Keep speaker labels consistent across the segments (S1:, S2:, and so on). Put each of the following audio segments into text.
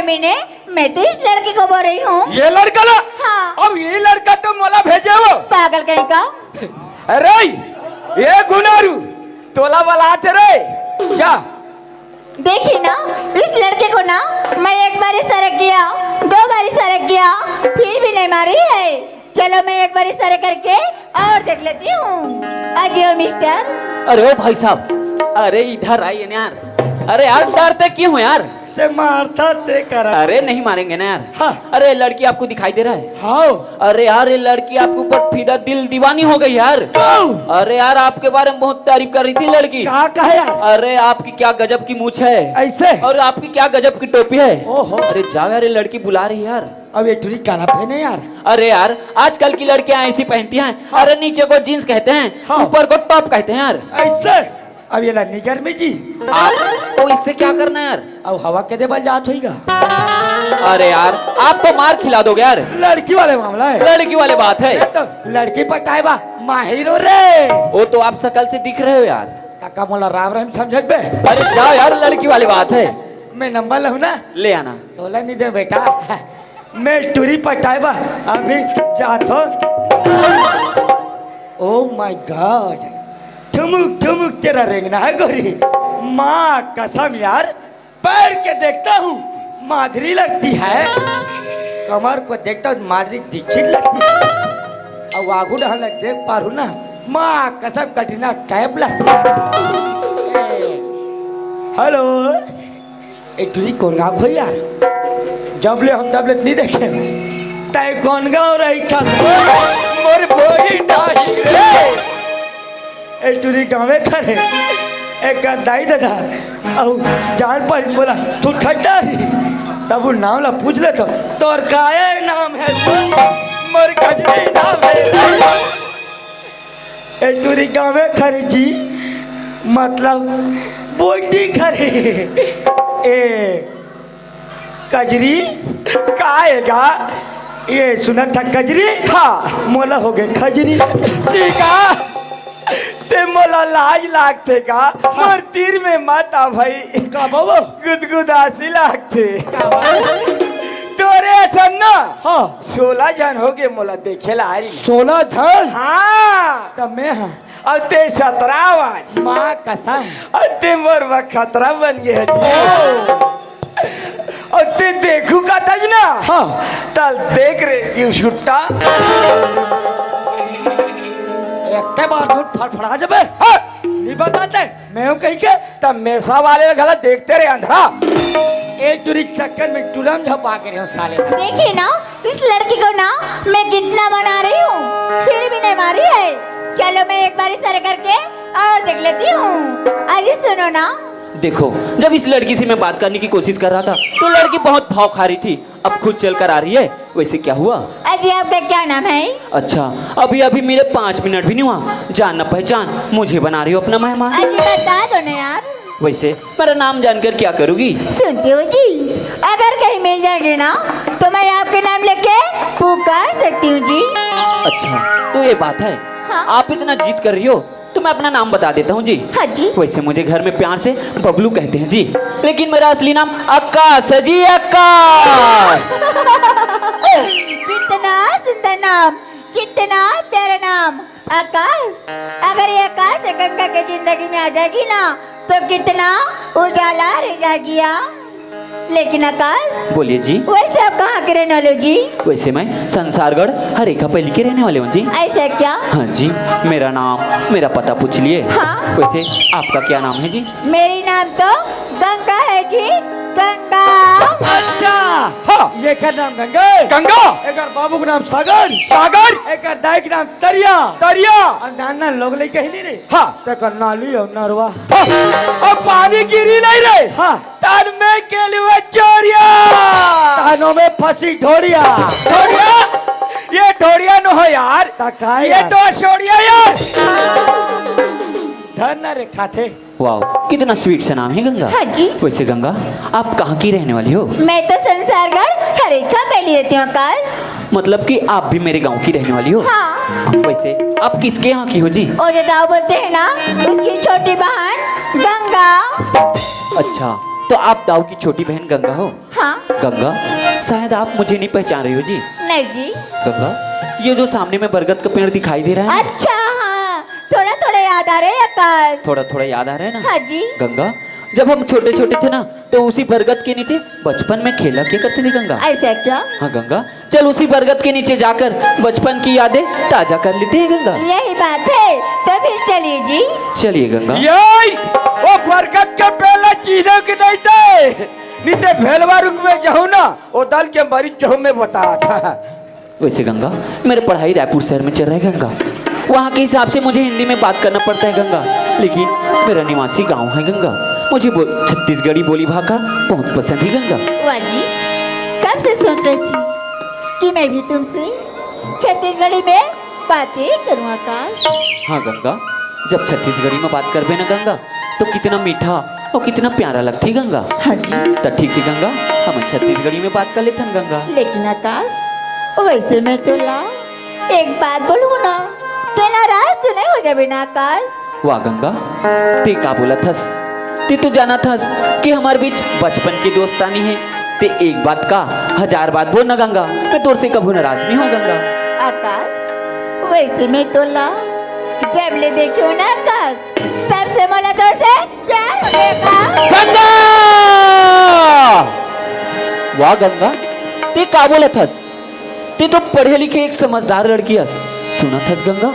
S1: मीने मैं तो इस लड़की को बोल रही हूँ।
S2: ये लड़का ला?
S1: हाँ।
S2: अब ये लड़का तो मला भेजे वो
S1: पागल कहीं का।
S2: अरे ये गुनारू तोला वाला आते रे क्या?
S1: देखी ना इस लड़के को ना मैं एक बार सरक गया, 2 बार सरक गया, फिर भी नहीं मारी है। चलो मैं एक बार सरक करके और देख लेती हूँ। आजिए मिस्टर।
S3: अरे ओ भाई साहब, अरे इधर आइए ना यार। अरे यार डरते क्यों हो यार?
S2: ते मारता ते करा।
S3: अरे नहीं मारेंगे ना यार।
S2: हाँ।
S3: अरे लड़की आपको दिखाई दे रहा है?
S2: हाँ।
S3: अरे यार ये लड़की आपके ऊपर फिदा दिल दीवानी हो गई यार। अरे यार आपके बारे में बहुत तारीफ कर रही थी लड़की।
S2: कहा कहा यार?
S3: अरे आपकी क्या गजब की मूछ है
S2: ऐसे
S3: और आपकी क्या गजब की टोपी है।
S2: ओहो।
S3: अरे जाओ यार, ये लड़की बुला रही है यार।
S2: अब ये टुरी काला पहने यार।
S3: अरे यार आजकल की लड़कियां ऐसी पहनती हैं।
S2: हाँ।
S3: अरे नीचे को जीन्स कहते हैं,
S2: हाँ।
S3: ऊपर को टॉप कहते हैं यार।
S2: ऐसे अब ये लड़नी गर्मी जी
S3: आपको इससे क्या करना है यार?
S2: अब हवा के दे बल जात होईगा।
S3: अरे यार आप तो मार खिला दोगे यार।
S2: लड़की वाले मामला है।
S3: लड़की वाले बात है।
S2: ये तो लड़की पटाए बा माहिरो रे।
S3: वो तो आप शकल से दिख रहे हो यार।
S2: काका मोला राम राम समझ बे।
S3: अरे जाओ यार, लड़की वाली बात है।
S2: मैं नंबर लहू ना
S3: ले आना।
S2: तोला नहीं दे बेटा। मैं टुरी पटाए बा अभी जात हो। ओह माय गॉड, ठुमुक ठुमुक तेरा रेंगना है गोरी। माँ कसम यार, पैर के देखता हूँ माधुरी लगती है, कमर को देखता हूँ माधुरी दीक्षित लगती है, अब आगू डहन लग देख पा रू ना, माँ कसम कटरीना कैफ लगती है। हेलो, एक तुझी कौन गाँव हो यार? जब ले हम तब ले नहीं देखे तय कौन गाँव रही था मोर बोली नहीं रे। एक टूरी गाँवे खड़े एक दाई दादा और जान पर बोला तू ठंडा ही, तब वो नाम ला पूछ ले तो और काया नाम है मोर कजरी नाम है। एक टूरी गाँवे खड़े जी मतलब बोटी खड़े ए कजरी काएगा ये सुना था कजरी। हाँ मोला हो गए खजरी सीखा ते मोला लाज लागते का मोर तीर में माता भाई का बाबू गुदगुदासी लागते तोरे असन ना। हाँ 16 जन हो गए मोला देखे ला 16 जन। हाँ तब मैं हाँ अब ते 17 आवाज माँ कसम और ते मोर खतरा बन गए जी। और ते देखू का तज ना। हाँ तल देख रे जीव छुट्टा एक बार झूठ फड़फड़ा जबे। हाँ नहीं बताते मैं हूँ कहीं के तब मेसा वाले गलत देखते रहे अंधरा। एक दूरी चक्कर में टुलम झपा के रहे साले। देखिए ना इस लड़की को ना मैं कितना मना रही हूँ फिर भी नहीं मारी है। चलो मैं एक बार सर करके और देख लेती हूँ। आज सुनो ना,
S3: देखो जब इस लड़की से मैं बात करने की कोशिश कर रहा था तो लड़की बहुत भाव खा रही थी, अब खुद चल कर आ रही है। वैसे क्या हुआ?
S1: अजी आपका क्या नाम है?
S3: अच्छा अभी अभी मेरे 5 मिनट भी नहीं हुआ, जान न पहचान मुझे बना रही हो अपना मेहमान।
S1: अजी बता दो ना यार।
S3: वैसे मेरा नाम जानकर क्या करोगी?
S1: सुनती हो जी, अगर कहीं मिल जाएगी ना तो मैं आपके नाम लेके पुकार सकती हूँ जी।
S3: अच्छा तो ये बात है।
S1: हाँ।
S3: आप इतना जिद कर रही हो तो मैं अपना नाम बता देता हूँ जी।
S1: हाँ जी।
S3: वैसे मुझे घर में प्यार से बबलू कहते हैं जी, लेकिन मेरा असली नाम आकाश है जी, आकाश।
S1: कितना सुंदर नाम, कितना प्यारा नाम आकाश। अगर ये आकाश गंगा के जिंदगी में आ जाएगी ना तो कितना उजाला रह जाएगी। लेकिन आकाश
S3: बोलिए जी।
S1: वैसे आप कहाँ के रहने वाले हो जी?
S3: वैसे मैं संसारगढ़ हरेखा पैली के रहने वाले हूँ जी।
S1: ऐसा क्या?
S3: हाँ जी, मेरा नाम मेरा पता पूछ लिए।
S1: हाँ।
S3: वैसे आपका क्या नाम है जी?
S1: मेरी नाम तो गंगा है जी, गंगा।
S2: अच्छा हाँ ये क्या नाम गंगा? गंगा। एक बाबू का नाम सागर, सागर। एक दाई का नाम तरिया, तरिया। और नाना लोग ले कहीं नहीं रे। हाँ तो नाली और नरवा और पानी गिरी नहीं रे। हाँ तान में के लिए चोरिया, तानों में फंसी ढोरिया, ढोरिया। ये ढोरिया न हो यार, ये तो छोड़िया यार। धन न रेखा थे।
S3: वाह कितना स्वीट सा नाम है गंगा।
S1: हाँ जी।
S3: वैसे गंगा आप कहाँ की रहने वाली हो?
S1: मैं तो संसारगढ़ हरेखा पैली रहती हूँ आकाश।
S3: मतलब कि आप भी मेरे गांव की रहने वाली हो?
S1: हाँ।
S3: वैसे आप किसके यहाँ की हो जी?
S1: और जो दाऊ बोलते हैं ना उसकी छोटी बहन गंगा।
S3: अच्छा तो आप दाऊ की छोटी बहन गंगा हो?
S1: हाँ।
S3: गंगा, शायद आप मुझे नहीं पहचान रही हो जी।
S1: नहीं जी।
S3: गंगा, ये जो सामने में बरगद का पेड़ दिखाई दे रहा है,
S1: अच्छा हाँ, थोड़ा थोड़ा याद आ रहे हैं आकाश।
S3: थोड़ा थोड़ा याद आ रहा है ना?
S1: हाँ जी।
S3: गंगा, जब हम छोटे छोटे थे ना, तो उसी बरगद के नीचे बचपन में खेला क्या करते थे गंगा?
S1: ऐसा क्या?
S3: हाँ गंगा, चल उसी बरगद के नीचे जाकर बचपन की यादें ताजा कर लेते हैं गंगा।
S1: यही बात है, तो फिर चलिए जी।
S3: चलिए गंगा।
S2: ये वो बरगद के पेड़ चीनों के नहीं थे, नीते भेलवा रुक में जाऊँ ना, वो दल के मरीज जो मैं बताया था।
S3: वैसे गंगा, मेरी पढ़ाई रायपुर शहर में चल रहा है गंगा, वहाँ के हिसाब से मुझे हिंदी में बात करना पड़ता है गंगा, लेकिन मेरा निवासी गांव है गंगा, मुझे छत्तीसगढ़ी बोली भाषा बहुत पसंद है गंगा।
S1: वाह जी, कब से सोच रही थी कि मैं भी तुमसे छत्तीसगढ़ी में बातें करूँ आकाश।
S3: हाँ गंगा, जब छत्तीसगढ़ी में बात करबे ना गंगा, तो कितना मीठा और कितना प्यारा लगती गंगा।
S1: हाँ जी।
S3: तो ठीक है गंगा, हम छत्तीसगढ़ी में बात कर लेते हैं गंगा।
S1: लेकिन आकाश, वैसे मैं तो ला एक बात बोलूँ ना, ते नाराज तो नहीं हो जाबे ना आकाश?
S3: वाह गंगा, ते का बोला थस, ते तो जाना थस कि हमारे बीच बचपन की दोस्तानी है, ते एक बात का 1000 बात बोल ना गंगा, मैं तोर से कभी नाराज नहीं हूँ गंगा।
S1: आकाश, वैसे मैं तो ला जब ले देखियो ना आकाश, तब से मोला तो से प्यार हो गया।
S3: गंगा! वाह गंगा, ते का बोला थस, ते तो पढ़े लिखे एक समझदार लड़की है। सुना थस गंगा,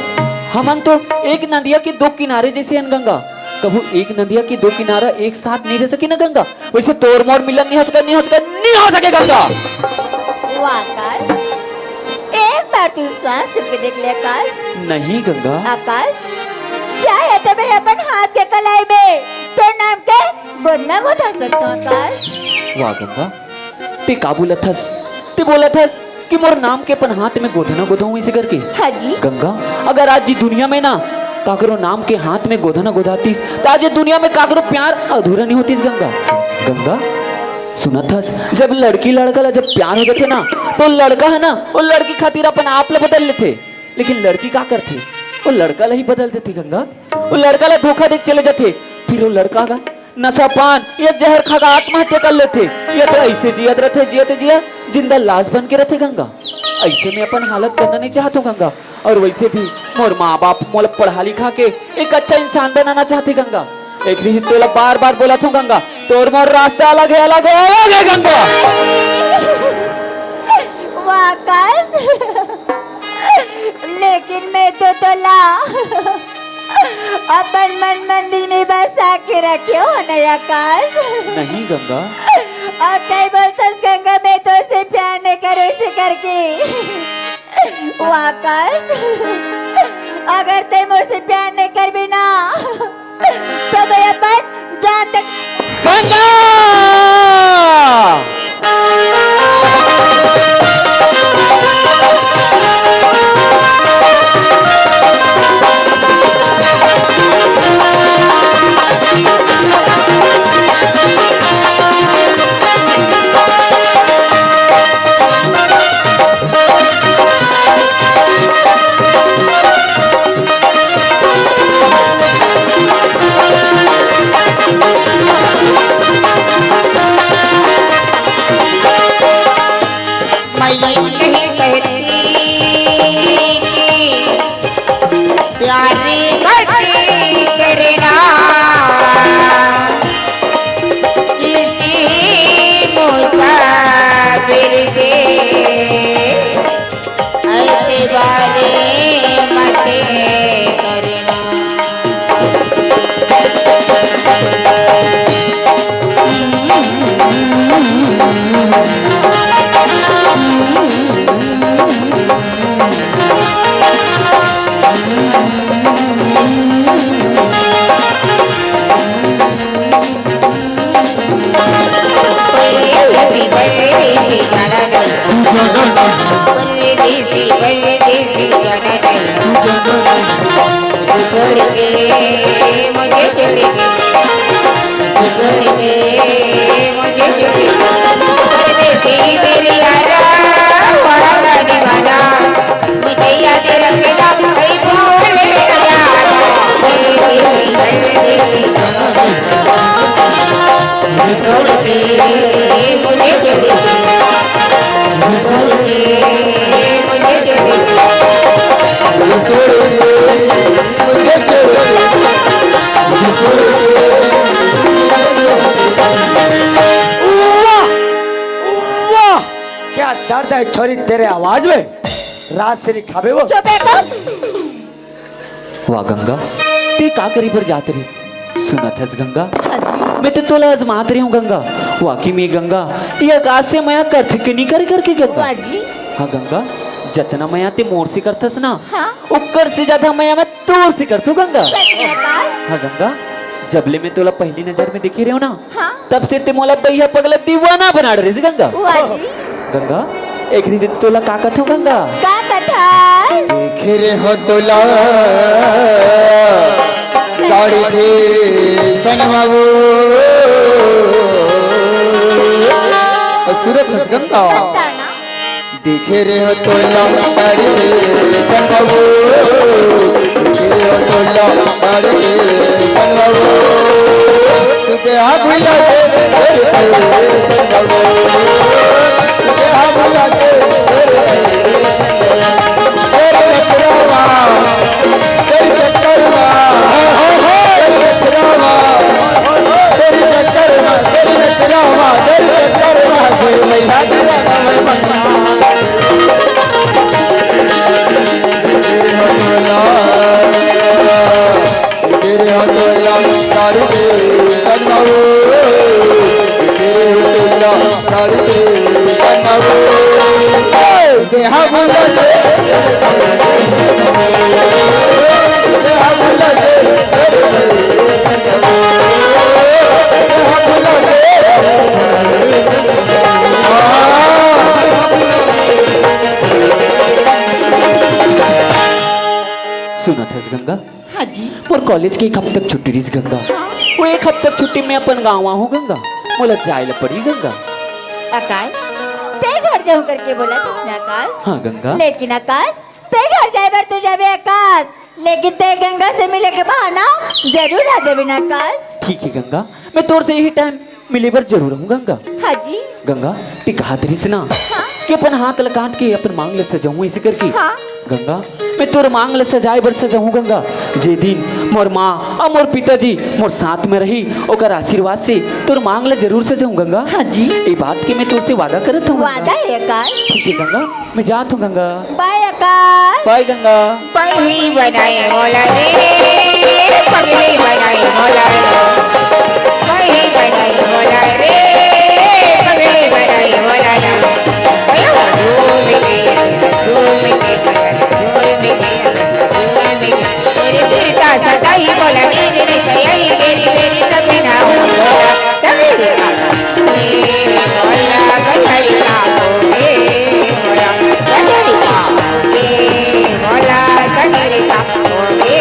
S3: हमन तो एक नदिया के दो किनारे जैसे हैं गंगा, कभू एक नदिया के दो किनारा एक साथ नहीं रह सके ना गंगा, वैसे तोर मोर मिलन नहीं हो सके, नहीं हो सके, नहीं हो सके गंगा।
S1: वाह आकाश, एक बार तू सांस चुप के देख ले आकाश।
S3: नहीं गंगा।
S1: आकाश, चाहे तो मैं अपन हाथ के कलाई में तो नाम के गोदना गोदा सकता हूँ आकाश।
S3: वाह गंगा, ते का बोला थस, ते बोला थस कि मोर नाम के अपन हाथ में गोधना गोदाऊं इसे करके।
S1: हाँ जी।
S3: गंगा, अगर आज जी दुनिया में ना काकरो नाम के हाथ में गोधना गोदाती, तो आज ये दुनिया में काकरो प्यार अधूरा नहीं होती गंगा। गंगा, सुना था जब लड़की लड़का जब प्यार हो जाते ना, तो लड़का है ना, वो लड़की खातिर अपन आप ला बदल लेते, लेकिन लड़की का करते, वो लड़का ला ही बदल देती गंगा, वो लड़का ला धोखा देख चले जाते, फिर वो लड़का का नशा पान या जहर खा आत्महत्या कर लेते, या तो ऐसे जियत रहते, जियते जिया जिंदा लाश बन के रहते गंगा। ऐसे में अपन हालत करना नहीं चाहता गंगा, और वैसे भी मोर माँ बाप मोला पढ़ा लिखा के एक अच्छा इंसान बनाना चाहते गंगा। एक दिन तोला बार बार बोला था गंगा, तोर मोर रास्ता अलग है, अलग है, अलग है गंगा।
S1: वाह आकाश, लेकिन मैं तो ला अपन मन मंदिर में बसा के रखे हो ना आकाश।
S3: नहीं गंगा।
S1: और कई बोलते गंगा मैं तो से प्यार नहीं करे इसे करके। वाह आकाश, अगर ते मुझसे प्यार नहीं कर भी ना, तो मैं अपन जान तक
S3: गंगा!
S4: मुझे
S2: वाह वाह, क्या दर्द है छोरी तेरे आवाज में। रात से नहीं खाबे वो।
S1: चुप है कौन?
S3: वाह गंगा, ते का करी पर जाते रही? सुनत हस गंगा,
S1: हाँ जी।
S3: मैं तो तोला आजमात रही हूँ गंगा। वाकई में गंगा, ये आकाश से मैं करथे कि नहीं कर करके गंगा।
S1: वाह जी।
S3: हाँ गंगा, जतना मैं ते मोर से करथस ना,
S1: हाँ।
S3: उपकर से ज्यादा मैं तोर से करथू गंगा।
S1: सच में आकाश?
S3: हाँ गंगा, जबले में तोला पहली नजर में देखी रहे हो ना,
S1: हाँ।
S3: तब से ते मोला बैया पगला दीवाना बना रही थी गंगा।
S1: वाह जी।
S3: गंगा, एक दिन तोला का कथो गंगा।
S1: का कथा?
S4: देखे रे हो तोला गाड़ी थे संगमावो सूरत हस गंगा।
S1: कथा ना?
S4: देखे रे हो तोला गाड़ी थे संगमावो, देखे रे हो तोला गाड़ी थे संगमावो, तुझे हाथ मिला दे संगमावो, तुझे हाथ मिला दे
S3: सुनत हस गंगा,
S1: हाँ जी।
S3: और कॉलेज के एक हफ्ते तक छुट्टी रही गंगा। वो एक हफ्ते तक छुट्टी में अपन गाँव हूँ गंगा, मोला जाए ला पड़ी गंगा।
S1: आकाश, ते घर जाऊं करके बोला किसने आकाश?
S3: हाँ गंगा,
S1: लेकिन आकाश, ते घर जाए बर तू जाबे आकाश, लेकिन ते गंगा से मिले के बहाना जरूर आ जाबे ना आकाश।
S3: ठीक है गंगा, मैं तोर से यही टाइम मिले बर जरूर हूँ गंगा।
S1: हाँ जी।
S3: गंगा, टिक हाथ रही ना कि अपन हाथ लकाट के अपन मांग ले सजाऊं ऐसे करके।
S1: हाँ।
S3: गंगा, मैं तोर मांग ले सजाए बर सजाऊं गंगा। जे दिन मोर माँ और मोर पिताजी मोर साथ में रही, ओकर आशीर्वाद से तोर मांग ले जरूर सजाऊं गंगा।
S1: हाँ जी।
S3: ये बात के मैं तोर से वादा करत हूँ।
S1: वादा है आकाश।
S3: ठीक है गंगा, मैं जात हूँ गंगा।
S1: बाय आकाश।
S3: बाय गंगा।
S5: पगली बनाए मोला रे, पगली बनाए मोला रे, पगली बनाए मोला रे, पगली बनाए मोला रे। झूम के तेरे फिरता सदा ही बोला नींद नहीं गई तेरी मेरी तभी ना हो बोला सवेरे का बोला गठरी का होगे बोला गठरी का होगे बोला गठरी का होगे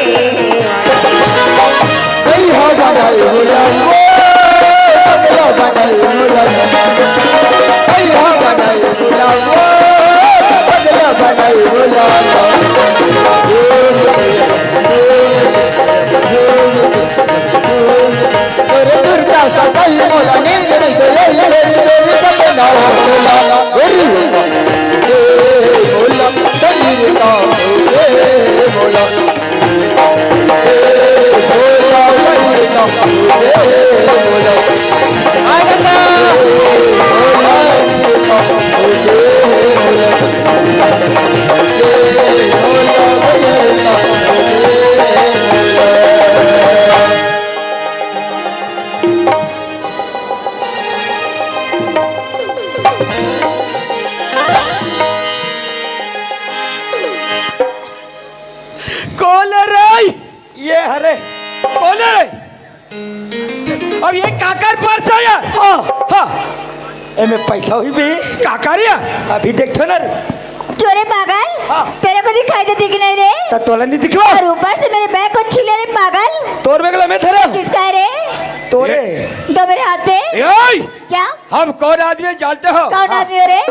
S4: नहीं हो बनाई होला वो पगला बनाई होला, नहीं हो बनाई होला वो पगला बनाई होला। तेरे दुर्गा सताई मोला नींद नहीं गई मेरी मेरी सपना होला, मेरी होला तनीर का होला,
S2: कौन है रे? ये हरे कौन है? अब ये काकर पर्स है यार। हाँ हाँ, एमे पैसा हुई भी काकरिया अभी देखो ना रे।
S1: क्यों रे पागल?
S2: हाँ।
S1: तेरे को दिखाई देती कि नहीं रे?
S2: तो तोला नहीं दिखवा?
S1: और ऊपर से मेरे बैग को छीले रे पागल।
S2: तोर बेगला में था रे।
S1: किसका है रे?
S2: तोरे।
S1: दो मेरे हाथ पे।
S2: एय!
S1: क्या?
S2: हम कौन आदमी जानते हो?
S1: कौन आदमी हो रे?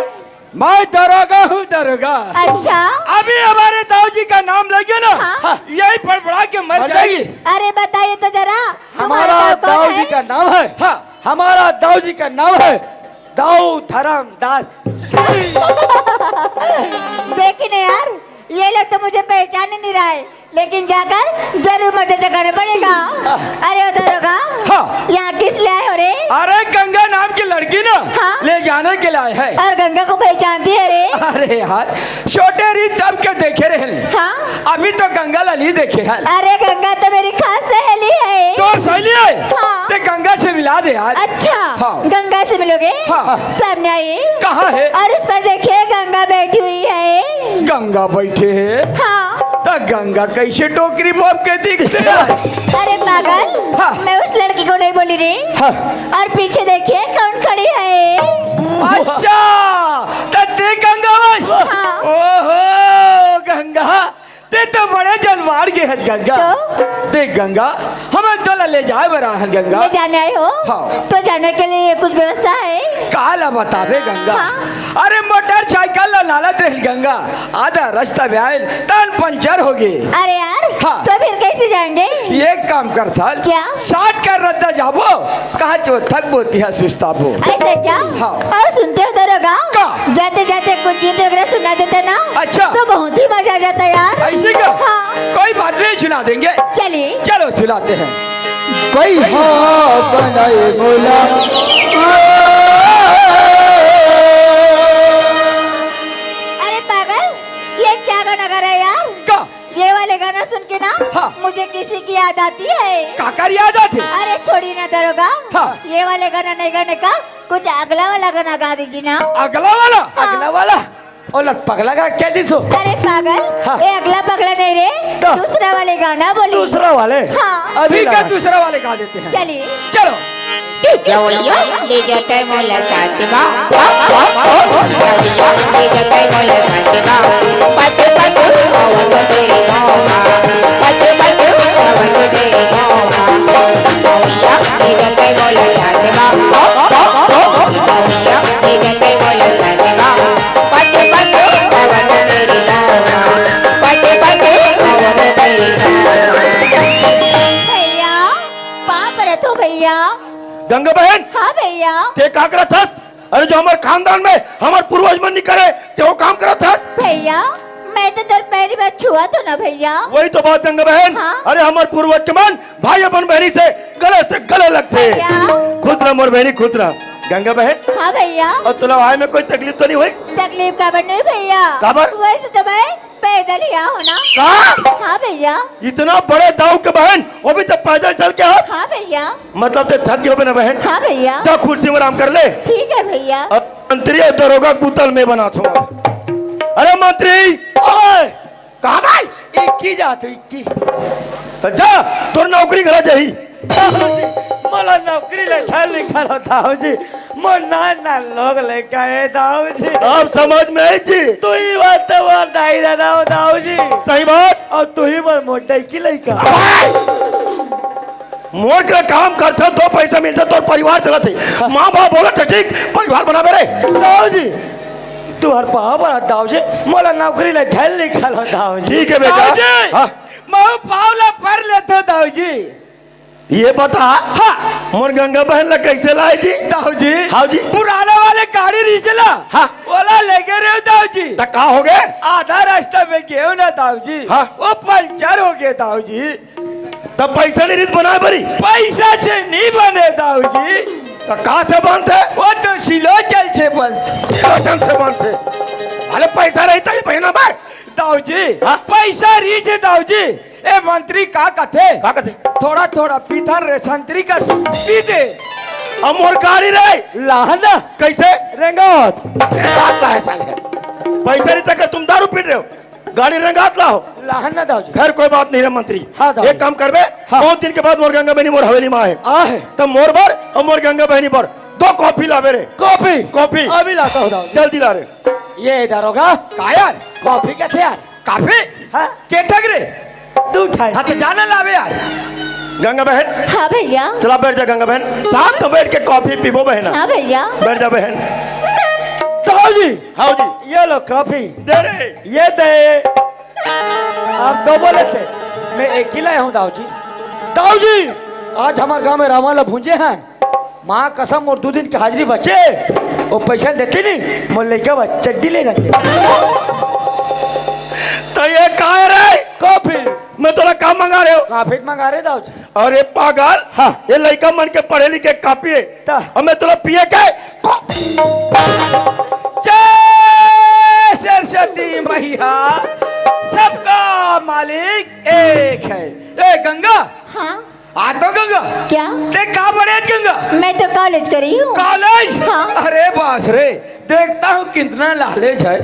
S2: मैं दरोगा हूँ दरोगा।
S1: अच्छा।
S2: अभी हमारे दाऊजी का नाम लगे ना,
S1: हाँ।
S2: यही फड़फड़ा के मर जाएगी।
S1: अरे बताइए तो जरा।
S2: हमारा
S1: दाऊ कौन
S2: दाऊजी
S1: है?
S2: का नाम है, हाँ, हमारा दाऊजी का नाम है दाऊ धर्मदास
S1: देखिए यार, ये लोग तो मुझे पहचान ही नहीं रहा है, लेकिन जाकर जरूर मुझे जगाना पड़ेगा। अरे उधर होगा,
S2: हाँ।
S1: यहाँ किस लिए आए हो रे?
S2: अरे गंगा नाम की लड़की ना
S1: हाँ।
S2: ले जाने के लिए है।
S1: और गंगा को पहचानती है रे?
S2: अरे यार छोटे री तब के देखे रहे,
S1: हाँ।
S2: अभी तो गंगा लाली देखे है।
S1: अरे गंगा तो मेरी खास सहेली है।
S2: तो सहेली है?
S1: हाँ।
S2: ते गंगा से मिला दे यार।
S1: अच्छा,
S2: हाँ।
S1: गंगा से मिलोगे?
S2: हाँ।
S1: सामने आइए।
S2: कहाँ है?
S1: और उस पर देखिए गंगा बैठी हुई है।
S2: गंगा बैठे है?
S1: हाँ।
S2: तो गंगा कैसे टोकरी बम के दिखते है?
S1: अरे पागल,
S2: हाँ।
S1: मैं उस लड़की को नहीं बोली रे।
S2: हाँ।
S1: और पीछे देखिए कौन खड़ी है।
S2: अच्छा तो ते गंगा बस।
S1: हाँ।
S2: ओहो गंगा, ते तो बड़े जलवाड़ के हज गंगा।
S1: तो?
S2: ते गंगा हमें तो ले जाए बरा है गंगा।
S1: ले जाने आए हो?
S2: हाँ।
S1: तो जाने के लिए कुछ व्यवस्था है?
S2: काला बतावे गंगा।
S1: हाँ।
S2: अरे मोटरसाइकिल लालत रही गंगा, आधा रास्ता ब्याल तन पंचर हो गए।
S1: अरे यार,
S2: हाँ।
S1: तो फिर कैसे जाएंगे?
S2: एक काम कर था
S1: क्या?
S2: 60 कर रद्दा जाबो, कहा जो थक बोती है सुस्ताबो।
S1: ऐसे क्या?
S2: हाँ।
S1: और सुनते हो दरोगा?
S2: क्या?
S1: जाते जाते कुछ गीत वगैरह सुना देते ना?
S2: अच्छा।
S1: तो बहुत ही मजा आ जाता है यार।
S2: ऐसे क्या?
S1: हाँ।
S2: कोई बात नहीं, सुना देंगे।
S1: चलिए।
S2: चलो सुनाते हैं।
S4: कोई हाँ बनाए मोला
S1: अरे पागल, ये क्या गाना गा रहा है यार?
S2: का
S1: ये वाले गाना सुन के ना
S2: हाँ।
S1: मुझे किसी की याद आती है।
S2: काकर याद आते?
S1: अरे छोड़ी ना दरोगा,
S2: हाँ।
S1: ये वाले गाना नहीं गाने का, कुछ अगला वाला गाना गा दीजिए ना।
S2: अगला वाला?
S1: हाँ।
S2: अगला वाला और पगला का क्या दिसो?
S1: अरे पागल,
S2: हाँ।
S1: ये अगला पगला नहीं रे,
S2: तो?
S1: दूसरा वाले गाना बोली।
S2: दूसरा वाले?
S1: हाँ।
S2: अभी का दूसरा वाले गा देते हैं।
S1: चलिए।
S2: चलो।
S5: Jauhnya liga tay mula Fatima. Liga tay mula Fatima. Patu patu awan tu diri ngoma. Patu patu awan tu diri ngoma. Jauhnya liga tay mula Fatima. Jauhnya liga tay mula Fatima. Patu patu awan tu diri ngoma. Patu patu awan tu diri ngoma.
S1: भैया, पाप रखो भैया।
S6: गंगा बहन
S1: हाँ भैया।
S6: ते का करत हस? अरे जो हमारे खानदान में हमारे पूर्वज मन नहीं करे ते वो काम करत हस?
S1: भैया, मैं तो तेरे पहली बार छुआ तो ना भैया।
S6: वही तो बात गंगा बहन।
S1: हाँ?
S6: अरे हमारे पूर्वज के मन भाई अपन बहनी से गले लगते।
S1: भैया।
S6: खुद रह मोर बहनी खुद रह। गंगा बहन
S1: हाँ भैया।
S6: और तुला आए में कोई तकलीफ तो नहीं हुई?
S1: तकलीफ काबर नहीं भैया।
S6: काबर?
S1: वैसे तो मैं पैदल ही आऊँ ना।
S6: कहा?
S1: हाँ भैया।
S6: इतना बड़े दाव के बहन वो भी तो पैदल चल के आ?
S1: हाँ भैया।
S6: मतलब ते थक गए ना बहन?
S1: हाँ भैया।
S6: जा कुर्सी में आराम कर ले।
S1: ठीक है भैया।
S6: अब मंत्री और दरोगा कुतल में बना छो। अरे मंत्री ओए कहाँ भाई?
S2: 21 जात 21।
S6: तो जा तोर नौकरी करा जाही।
S2: मला नौकरी ले छल निकाल दाऊ जी, मो ना लोग लेके आए दाऊ जी।
S6: अब समझ में आई जी?
S2: तू ही बात तो बोल दाई दाऊ जी।
S6: सही बात।
S2: और तू ही मोर मोटाई की लइका।
S6: मोर के काम करते दो पैसा मिलता तो परिवार चलते। माँ बाप बोला था ठीक परिवार बना मेरे।
S2: दाऊ जी तू हर पाव बड़ा दाऊ जी, मोला नौकरी ले छल निकाल दाऊ जी।
S6: ठीक है बेटा।
S2: दाऊ जी
S6: हाँ।
S2: मैं पावला पर लेते दाऊ जी।
S6: ये बता
S2: हाँ।
S6: मोर गंगा बहन ला कैसे लाए जी?
S2: दाऊ जी
S6: हाँ जी।
S2: पुराना वाले गाड़ी रिसला
S6: हाँ।
S2: ओला ले गए रे दाऊ जी।
S6: तक कहाँ हो गए?
S2: आधा रास्ता में गए ना दाऊ जी।
S6: हाँ।
S2: वो पंचर हो गए दाऊ जी।
S6: तब पैसा नहीं रीत बनाए बरी?
S2: पैसा से नहीं बने दाऊ जी।
S6: तो कहाँ से बनते?
S2: वो तो सिलो चल से बनते
S6: से बनते। अरे पैसा नहीं था ये बहना भाई।
S2: दाऊ जी।
S6: हाँ?
S2: पैसा री से दाऊ जी। ए मंत्री का कथे
S6: का कहते?
S2: थोड़ा थोड़ा पीथर रे संतरी का पी दे।
S6: अब मोर गाड़ी रहे
S2: लाहना
S6: कैसे?
S2: रेंगोत
S6: पैसा नहीं तक तुम दारू पी रहे हो, गाड़ी रंगात लाओ।
S2: लाहना दाऊ जी।
S6: खैर कोई बात नहीं रे मंत्री।
S2: हाँ, दाऊ।
S6: एक काम करबे
S2: हाँ।
S6: 2 दिन के बाद मोर गंगा बहनी मोर हवेली में आए
S2: आहे
S6: तो मोर बर और मोर गंगा बहनी पर 2 कॉफी लावे रे।
S2: कॉफी
S6: कॉफी
S2: अभी लाता हूँ दाऊ जी।
S6: जल्दी ला रे।
S2: ये इधर होगा का यार कॉफी का थे यार कॉफी। हाँ के ठग रे तू उठाए हाँ तो जाना लावे यार।
S6: गंगा बहन
S1: हाँ भैया।
S6: चला बैठ जा गंगा बहन, साथ में बैठ के कॉफी पीबो बहना।
S1: हाँ भैया।
S6: बैठ जा बहन।
S2: दाऊ जी
S6: हाँ जी
S2: ये लो कॉफी
S6: दे रे।
S2: ये दे। आप 2 बोले से मैं एक ही लाया हूँ दाऊ जी। दाऊ जी आज हमारे गांव में रामाला भूंजे हैं, माँ कसम और 2 दिन की हाजिरी बचे। वो पैसा देते नहीं मोल लेके बस चड्डी ले रखे
S6: तो ये का है रे
S2: कॉफी
S6: मैं तोरा काम मंगा रहे हो
S2: काफी मंगा रहे दाऊ जी
S6: और ये पागल
S2: हाँ।
S6: ये लड़का मन के पढ़े लिखे कापी है
S2: ता।
S6: और मैं तोरा पिए के
S2: जय सरस्वती मैया सबका मालिक एक है। ए गंगा
S1: हाँ
S2: आ तो गंगा
S1: क्या?
S2: ते का पढ़े गंगा
S1: मैं तो कॉलेज करी हूँ।
S2: कॉलेज
S1: हाँ।
S2: अरे बास रे देखता हूँ कितना लालच है।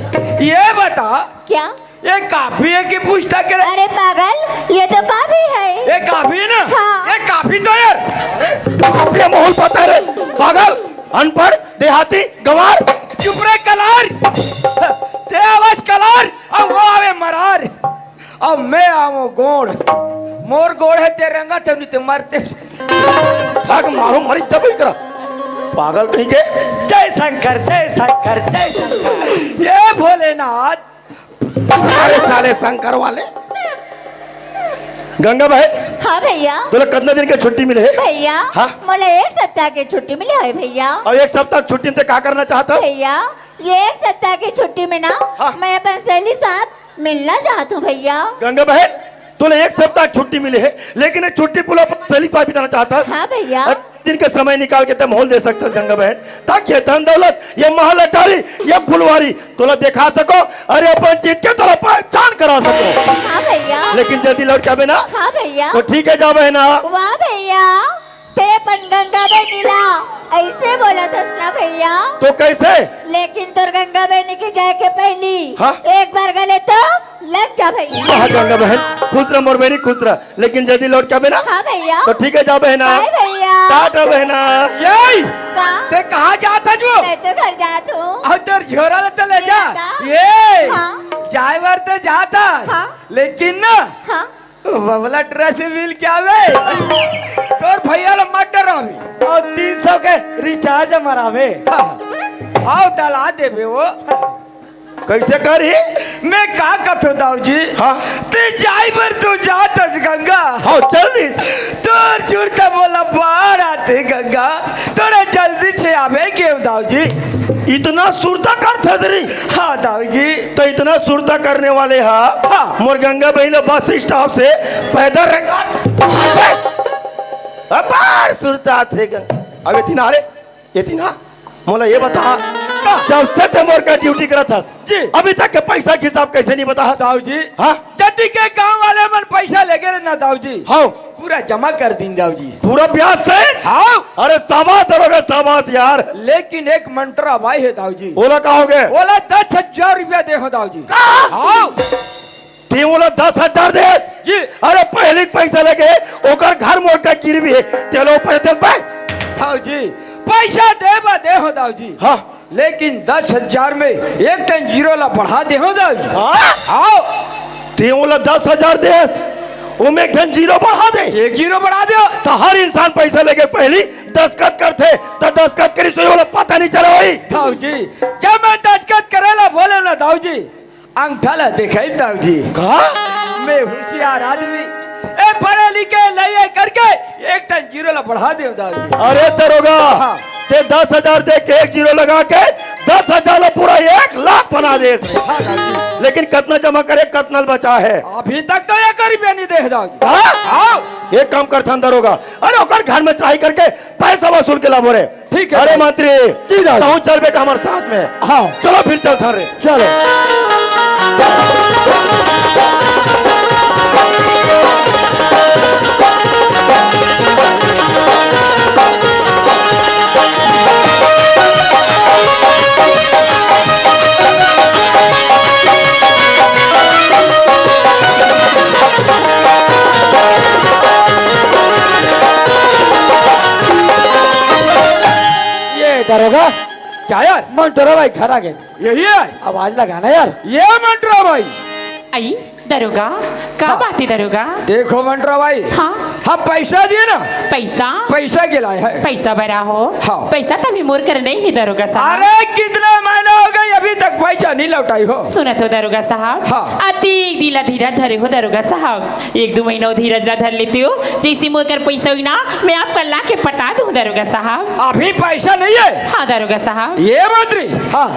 S2: ये बता
S1: क्या?
S2: ये काफी है कि पुस्तक है?
S1: अरे पागल, ये तो काफी है।
S2: ये काफी है ना?
S1: हाँ।
S2: ये काफी तो यार
S6: ये माहौल पता है रे पागल अनपढ़ देहाती गंवार
S2: चुप रे कलार ते आवाज कलार अब वो आवे मरार अब मैं आवो गोड़ मोर गोड़ है ते रंगा ते नहीं ते मरते
S6: भाग मारो मरी जब ही करा पागल कहीं के
S2: जय शंकर जय शंकर जय शंकर ये भोलेनाथ
S6: अरे साले शंकर वाले गंगा बहन
S1: हाँ भैया।
S6: तुला कितने दिन के छुट्टी मिले है
S1: भैया
S6: हाँ?
S1: मुझे 1 सप्ताह की छुट्टी मिली है भैया।
S6: और एक सप्ताह छुट्टी में क्या करना चाहता
S1: भैया ये 1 सप्ताह की छुट्टी में ना
S6: हाँ।
S1: मैं अपन सहेली साथ मिलना चाहती हूँ भैया।
S6: गंगा बहन तुले एक सप्ताह छुट्टी मिली है लेकिन ये छुट्टी पूरा सैली पा बिताना चाहता है
S1: हाँ भैया।
S6: दिन का समय निकाल के तब माहौल दे सकता है गंगा बहन ताकि ये धन दौलत ये महल अटारी ये फुलवारी तुला दिखा सको अरे अपन चीज के तरफ पहचान करा सको।
S1: हाँ भैया।
S6: लेकिन जल्दी लौट के आवे ना
S1: हाँ भैया।
S6: तो ठीक है जा बहना
S1: वाह भैया ते गंगा नीला ऐसे बोला था ना भैया।
S6: तो कैसे
S1: लेकिन तो गंगा बहनी की जाए के पहली
S6: हाँ?
S1: एक बार गले तो लग जा भैया।
S6: हाँ गंगा बहन खुश रह मोर बहनी खुश रह लेकिन जल्दी लौट के आवे ना
S1: हाँ भैया।
S6: तो ठीक है जा बहना
S1: बाय भैया।
S6: टाटा बहना
S2: ये
S1: का
S2: ते कहाँ जाता जो
S1: मैं तो घर जात हूँ।
S2: और तेर झोरा ले ले जा
S1: बेटा।
S2: ये
S1: हाँ।
S2: जाए बार तो जाता
S1: हाँ।
S2: लेकिन ना
S1: हाँ
S2: बबला ट्रेस मिल क्या वे तोर भैया लो मत डरावी और 300 के रिचार्ज मरावे आओ डला देबे वो
S6: कैसे करी
S2: मैं का कथो दाऊ जी
S6: हाँ।
S2: ते जाई पर तू जातस गंगा
S6: हाँ जल्दी
S2: तोर छुड़ता बोला बाहर आते गंगा तोरे जल्दी से आवे के दाऊ जी
S6: इतना सुरता कर थजरी
S2: हाँ दाऊ जी
S6: तो इतना सुरता करने वाले
S2: हाँ।
S6: मोर गंगा बहन बस स्टॉप से पैदल अपार सुरता थे गंगा अब इतना अरे इतना मोला ये बता जब से ते मोर का ड्यूटी करा था
S2: जी।
S6: अभी तक के पैसा के हिसाब कैसे नहीं बता
S2: दाऊ जी
S6: हाँ
S2: जति के गांव वाले मन पैसा लेगे रे ना दाऊ जी
S6: हाँ
S2: पूरा जमा कर दिन दाऊ जी
S6: पूरा ब्याज से
S2: हाँ
S6: अरे साबास दरोगा साबास यार
S2: लेकिन एक मंत्रा भाई है दाऊ जी
S6: बोला कहोगे
S2: बोला 10,000 रुपया दे हो दाऊ जी
S6: कहा?
S2: हाँ
S6: ती बोला 10,000 देस
S2: जी
S6: अरे पहले पैसा लगे ओकर घर मोर का गिरवी है तेलो पैसा पे
S2: दाऊ जी पैसा दे हो दाऊ जी
S6: हाँ
S2: लेकिन 10,000 में 1 टन जीरो ला बढ़ा दे हो दाऊ जी
S6: हाँ
S2: आओ
S6: ती बोला 10,000 देस उमें एक धन जीरो बढ़ा दे
S2: 1 जीरो बढ़ा दो
S6: तो हर इंसान पैसा लेके पहली दस्खत करते तो दस्खत करी तो बोला पता नहीं चला वही
S2: दाऊ जी जब मैं दस्खत करेला बोले ना दाऊ जी अंगठा ला दिखाई दाऊ जी
S6: कहा
S2: मैं होशियार आदमी ए पढ़े लिखे लइए करके 1 टन जीरो ला बढ़ा दे दाऊ जी
S6: अरे दरोगा
S2: हाँ।
S6: ते 10,000 दे के 1 जीरो लगा के 10,000 ला पूरा 1 लाख बना दे इसने।
S2: हाँ दाऊ जी
S6: लेकिन कितना जमा करे कितना बचा है
S2: अभी तक तो 1 रुपया नहीं दे दाऊ जी
S6: हाँ?
S2: आओ
S6: एक काम करता अंदर होगा अरे ओकर घर में चढ़ाई करके पैसा वसूल के लाभो रे
S2: ठीक है।
S6: अरे मंत्री कहूँ चल बेटा हमारे साथ में हाँ चलो फिर चल रे चलो
S2: ये दरोगा क्या यार
S3: मंटोरा भाई घर आ गए
S2: यही है
S3: आवाज लगाना यार
S2: ये मंटरा भाई
S7: आई दरोगा का बात है दरोगा
S2: देखो मंटरा भाई
S7: हाँ
S2: हम पैसा दिए ना
S7: पैसा
S2: पैसा गिलाए है
S7: पैसा भरा हो
S2: हाँ।
S7: पैसा तभी मोर कर नहीं है दरोगा साहब
S2: अरे कितने महीने हो गए अभी तक पैसा नहीं लौटाई हो।
S7: सुनत हो दरोगा साहब।
S2: हाँ।
S7: अति दिला धीरा धरे हो दरोगा साहब। 1-2 महीना धीरज ला धर लेते हो। जैसे मोकर पैसा हुई ना मैं आपका ला के पटा दूं दरोगा साहब।
S2: अभी पैसा नहीं है।
S7: हाँ दरोगा साहब।
S2: ये मंत्री। हाँ।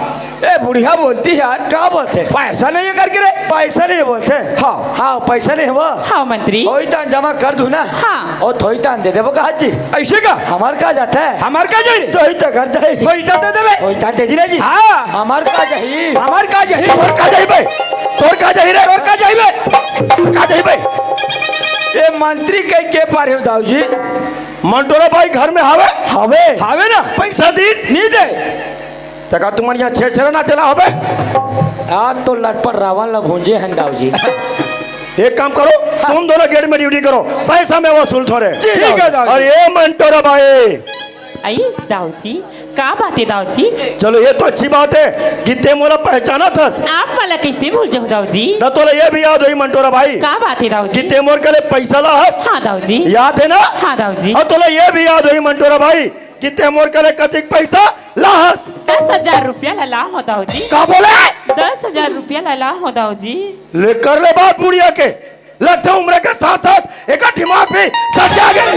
S2: ए बुढ़िया बोलती है यार। क्या बोलते? पैसा नहीं है करके रे। पैसा नहीं बोलते। हाँ हाँ पैसा नहीं वो।
S7: हाँ मंत्री।
S2: थोड़ी तान जमा कर दूं ना।
S7: हाँ।
S2: और थोड़ी तान दे दे वो कहा जी। ऐसे का हमार का जाता है। हमार का जाए। थोड़ी तो कर जाए। थोड़ी तान दे दे। थोड़ी तान दे दी ना जी। हाँ हमार का जाए। हमार का जाए।
S6: तोर का जाई भाई, तोर का जाई रे,
S2: और का जाए बे।
S6: का जाई भाई।
S2: ये मंत्री कह के पारे हो दाऊ जी।
S6: मंटोरा भाई घर में हावे
S2: हवे हवे ना
S6: पैसा दीस
S2: नहीं दे।
S6: तका तुम्हारे यहाँ छेड़ ना चला होबे।
S2: आज तो लट पर रावण ला भूंजे हैं दाऊ जी।
S6: एक काम करो, तुम दोनों गेट में ड्यूटी करो, पैसा मैं वसूल थोड़े।
S2: ठीक है दाऊ जी।
S6: और ये मंटोरा भाई,
S7: आई दाऊ जी का बात है दाऊ जी?
S6: चलो ये तो अच्छी बात है कि ते मोला पहचाना था।
S7: आप मला कैसे भूल जाओ दाऊ जी?
S6: न तो ये भी याद हुई मंटोरा भाई
S7: का बात है दाऊ
S6: कि
S7: जी?
S6: ते मोर के लिए पैसा ला हस।
S7: हाँ दाऊ जी।
S6: याद है ना?
S7: हाँ दाऊ जी।
S6: और तो ये भी याद हुई मंटोरा भाई कि ते मोर के लिए कतिक पैसा ला हस।
S7: 10,000 रुपया ला हो दाऊ जी।
S6: का बोले?
S7: 10,000 रुपया ला हो दाऊ जी।
S6: ले कर ले बात बुढ़िया के, लगता उम्र के साथ साथ एक दिमाग भी सच आ गए।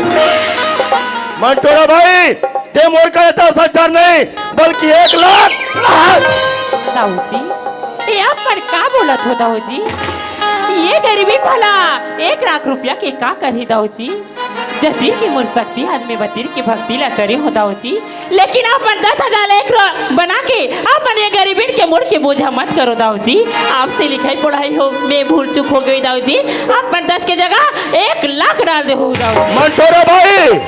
S6: मंटोरा भाई ते मोर का 10,000 नहीं बल्कि 1 लाख
S7: दाऊ जी ये आप पर का बोलत हो दाऊ जी? ये गरीबी भला 1 लाख रुपया के का करही दाऊ जी? जतीर की मोर शक्ति आदमी बतीर की भक्ति ला करे हो दाऊ जी। लेकिन अपन 10,000 एक बना के अपन ये गरीबी के मोर के बोझा मत करो दाऊ जी। आपसे लिखाई पढ़ाई हो मैं भूल चूक हो गई दाऊ जी। अपन 10 के जगह 1 लाख डाल दे हो दाऊ जी।
S6: मंटोरा भाई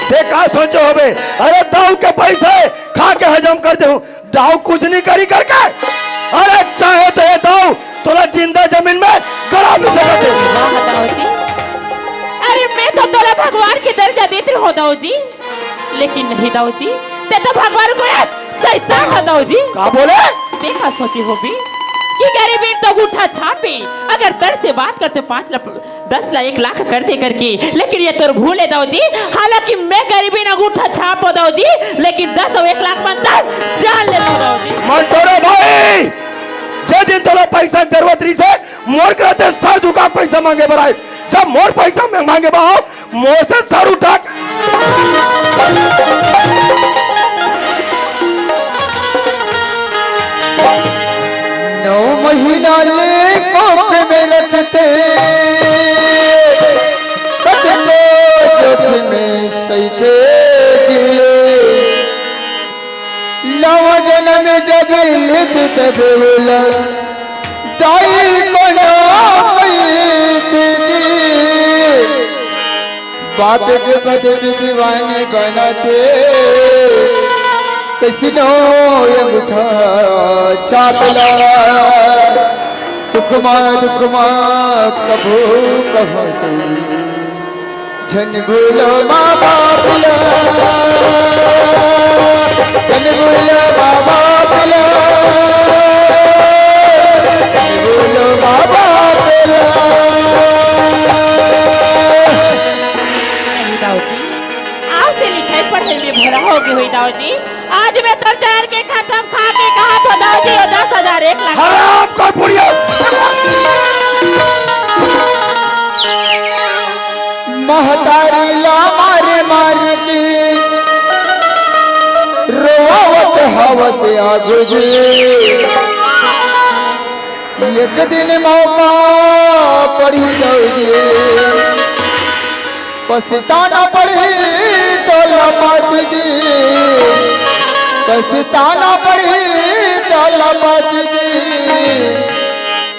S6: ते का सोचो होबे? अरे दाऊ के पैसे खा के हजम कर दे। दाऊ कुछ नहीं करी करके। अरे चाहे तो ये दाऊ तोला जिंदा जमीन में गड़ा भी सकते दे।
S7: वाह दाऊ जी। अरे मैं तो तोला भगवान के दर्जा देती हो दाऊ जी। लेकिन नहीं दाऊ जी ते तो भगवान को शैतान हो दाऊ जी।
S6: का बोले?
S7: देखा सोची हो भी कि गरीबी तो अंगूठा छापे। अगर दर से बात करते 5 लाख 10 लाख 1 लाख कर दे करके। लेकिन ये तो भूल है दाऊ जी। हालांकि मैं गरीबी अंगूठा छाप हो दाऊ जी। लेकिन 10 और 1 लाख बनता जान ले दाऊ जी।
S6: मंटोरा भाई जे दिन तोला पैसा जरूरत रही से मोर करते सर झुका पैसा मांगे बराए। जब मोर पैसा में मांगे बाओ मोर से सर उठा।
S4: 9 महीना ले कोख में रखते कतलो जोख में सईते नव जन्म जब लित तब बोला दाई को ना बाप के बद में दीवाने बनाते कसिनो ये मुठा चाकला सुखमा दुखमा कभू कहते झन भूलो माँ बाप ला झन भूलो माँ बाप ला झन भूलो माँ बाप ला।
S7: नहीं दाऊ जी आपसे लिखाई पढ़ाई में भरा हो गई हुई दाऊ जी। आज मैं तो चैन के खत्म खा के कहा तो दाऊ जी 10,000 1 लाख।
S6: हराम कर बुढ़िया।
S4: महतारी ला मारे मारे की रोवत हवस आगुजे एक दिन मौका पड़ी जाऊजे पछताना पड़ी तो लपात जी पछताना पड़ी तो लपात जी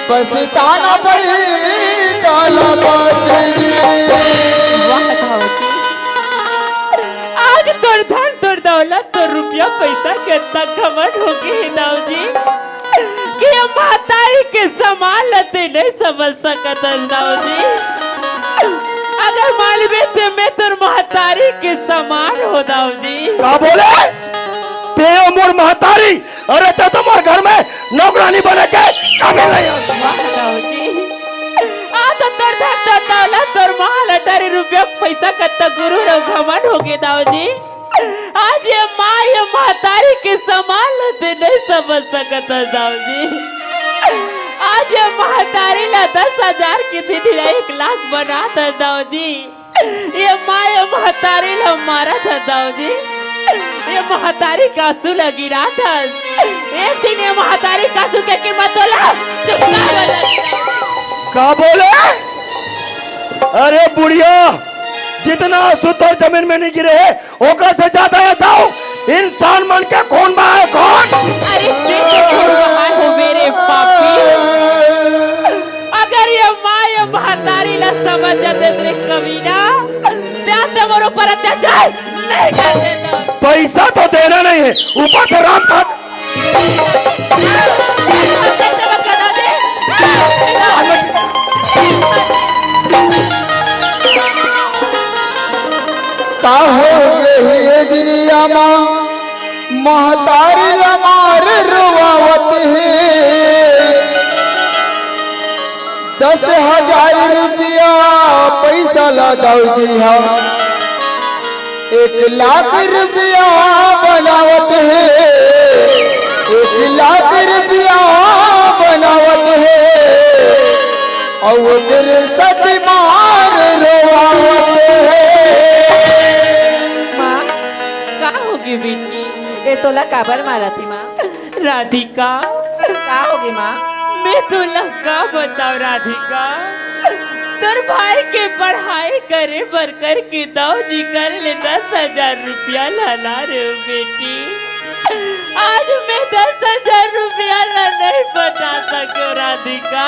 S4: पछताना पड़ी तो लपात जी।
S7: वाह दाऊ जी आज तोर धन तोर दौलत तोर रुपया पैसा के तक घमंड हो गए है दाऊ जी कि ये महतारी के समान लते नहीं समझ सकता दाऊ जी। अगर मालूम थे मैं तोर महतारी के समान हो दाऊ जी।
S6: का बोले? ते मोर महतारी। अरे ते तो मोर घर में नौकरानी बने के काबिल नहीं है।
S7: वाह दाऊ जी आ तो तोर धन तोर दौलत तोर महल अटारी रुपया पैसा कत्ता गुरु रो घमंड हो गए दाऊ जी। आज आज ये माँ ये महतारी के समालत नहीं समझ सकता दाऊ जी। आज ये महतारी ला 10,000 की थी 1 लाख बना था दाऊ जी। ये माँ ये महतारी ला मारा था दाऊ जी। ये महतारी का आंसू लगी रहा था। एक दिन ये महतारी का आंसू के कीमत तोला चुका वाला।
S6: का बोले? अरे बुढ़िया, जितना आंसू तोर जमीन में नहीं गिरे है ओकर से ज्यादा है दाऊ इंसान मन के खून बहाए कौन?
S7: अरे बेटे खून बहाए हो मेरे पापी। अगर ये माँ ये महतारी ला समझ जाते तेरे कमीना प्यार से मोर ऊपर अत्याचार नहीं करते दाऊ।
S6: पैसा तो देना नहीं है, ऊपर से राम का
S4: का हो ये दुनिया माँ महतारी लमार रुआवत है। 10,000 रुपया पैसा लगाओ जी हम 1 लाख रुपया बनावत है। 1 लाख रुपया बनावत है और मेरे सच मार रोआवत है।
S7: माँ का होगी बेटी?
S5: ये तोला काबर मारा थी माँ?
S7: राधिका
S5: का होगी माँ?
S7: मैं तुला का बताऊं राधिका। तोर भाई के पढ़ाई करे बर कर के दाऊ जी कर ले 10,000 रुपया लाना रे बेटी। आज मैं 10,000 रुपया ला नहीं बता सको राधिका।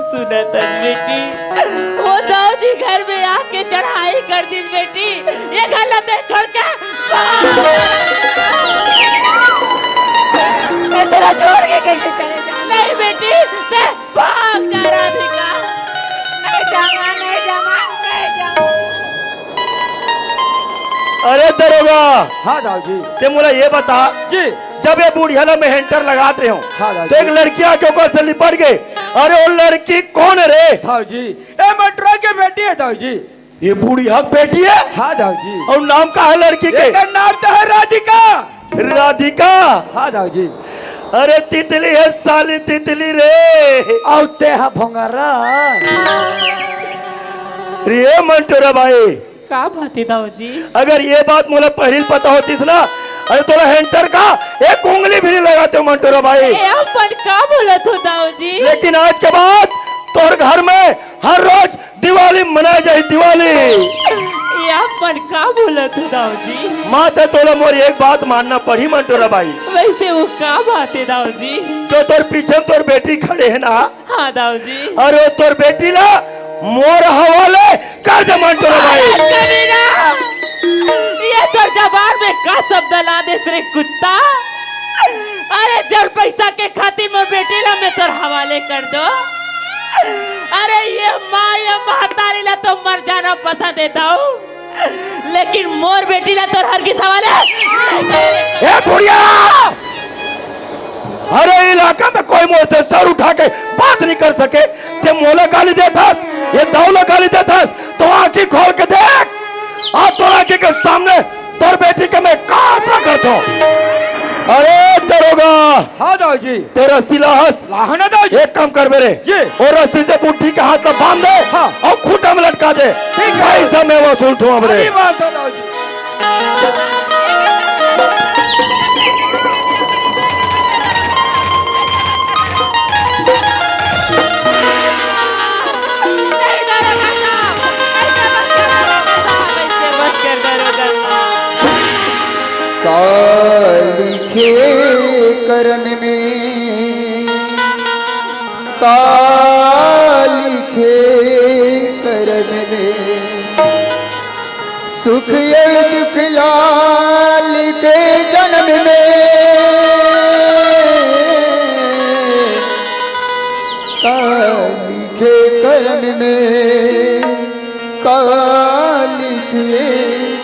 S7: सुना तज बेटी, वो दाऊ जी घर में आके चढ़ाई कर दी बेटी। ये गलत है, छोड़ के
S5: मैं तेरा छोड़ के कैसे चले जाऊँ?
S7: नहीं बेटी, ते भाग जा राधिका।
S5: नहीं जाऊँगा, नहीं जाऊँगा, नहीं जाऊँगा।
S6: अरे दरोगा,
S2: हाँ दाऊ जी।
S6: ते मुझे ये बता
S2: जी।
S6: जब ये बूढ़िया में हेंटर लगाते हो
S2: हाँ दाऊ
S6: तो एक लड़की आके ऊपर से लिपट गई। अरे वो लड़की कौन है रे?
S2: दाऊ जी, ए मटरा के बेटी है दाऊ जी।
S6: ये बूढ़िया बेटी है?
S2: हाँ दाऊ जी।
S6: और नाम का है लड़की के?
S2: इसका नाम तो है राधिका।
S6: राधिका?
S2: हाँ दाऊ जी।
S6: अरे तितली है साली तितली रे।
S2: औते हा भोंगरा।
S6: रे मंटोरा भाई,
S7: का बात है दाऊ जी?
S6: अगर ये बात मुझे पहले पता होती ना, अरे थोड़ा हेंटर का एक उंगली भी नहीं लगाते मंटोरा भाई।
S7: ए अपन का बोला तो दाऊ जी?
S6: लेकिन आज के बाद तोर घर में हर रोज दिवाली मनाई जाए दिवाली।
S7: ये अपन का बोला तो दाऊ जी?
S6: माते तोला मोर एक बात मानना पड़ी मंटोरा भाई।
S7: वैसे वो का बात है दाऊ जी?
S6: जो तोर पीछे तोर बेटी खड़े है ना,
S7: हाँ दाऊ जी।
S6: अरे वो तोर बेटी ना मोर हवाले कर दे मंटोरा भाई।
S7: कमीना, ये तो जबान में का शब्द ला दे रे कुत्ता। अरे जब पैसा के खातिर में बेटी ला मैं तोर हवाले कर दो। अरे ये माँ ये महतारी ला तो मर जाना पता देता हूँ, लेकिन मोर बेटी ला तोर हर किस हवाले।
S6: ए बुढ़िया, अरे इलाका में कोई मोर से सर उठा के बात नहीं कर सके। ते मोला गाली देता, ये दौला गाली देता, तो आंखी खोल के देख। आज तोर आंखी के सामने तोर बेटी के मैं काफला करता हूँ। अरे दरोगा,
S2: हाँ दाऊ जी।
S6: तेरा सिलाहस
S2: लाहना दाऊ जी।
S6: एक काम कर मेरे,
S2: जी।
S6: और रस्सी से बुढ़ी के हाथ में बांध दे।
S2: हाँ।
S6: और खूंटा में लटका दे।
S2: ठीक है।
S6: पैसा मैं वसूल दूं हमरे।
S2: अरे बात है दाऊ जी।
S7: नहीं दरोगा साहब, ऐसे मत करो दरोगा साहब, ऐसे मत कर दरोगा साहब।
S4: का लिखे करम में, का लिखे करम में, सुख और दुख लिखे जन्म में, का लिखे करम में, का लिखे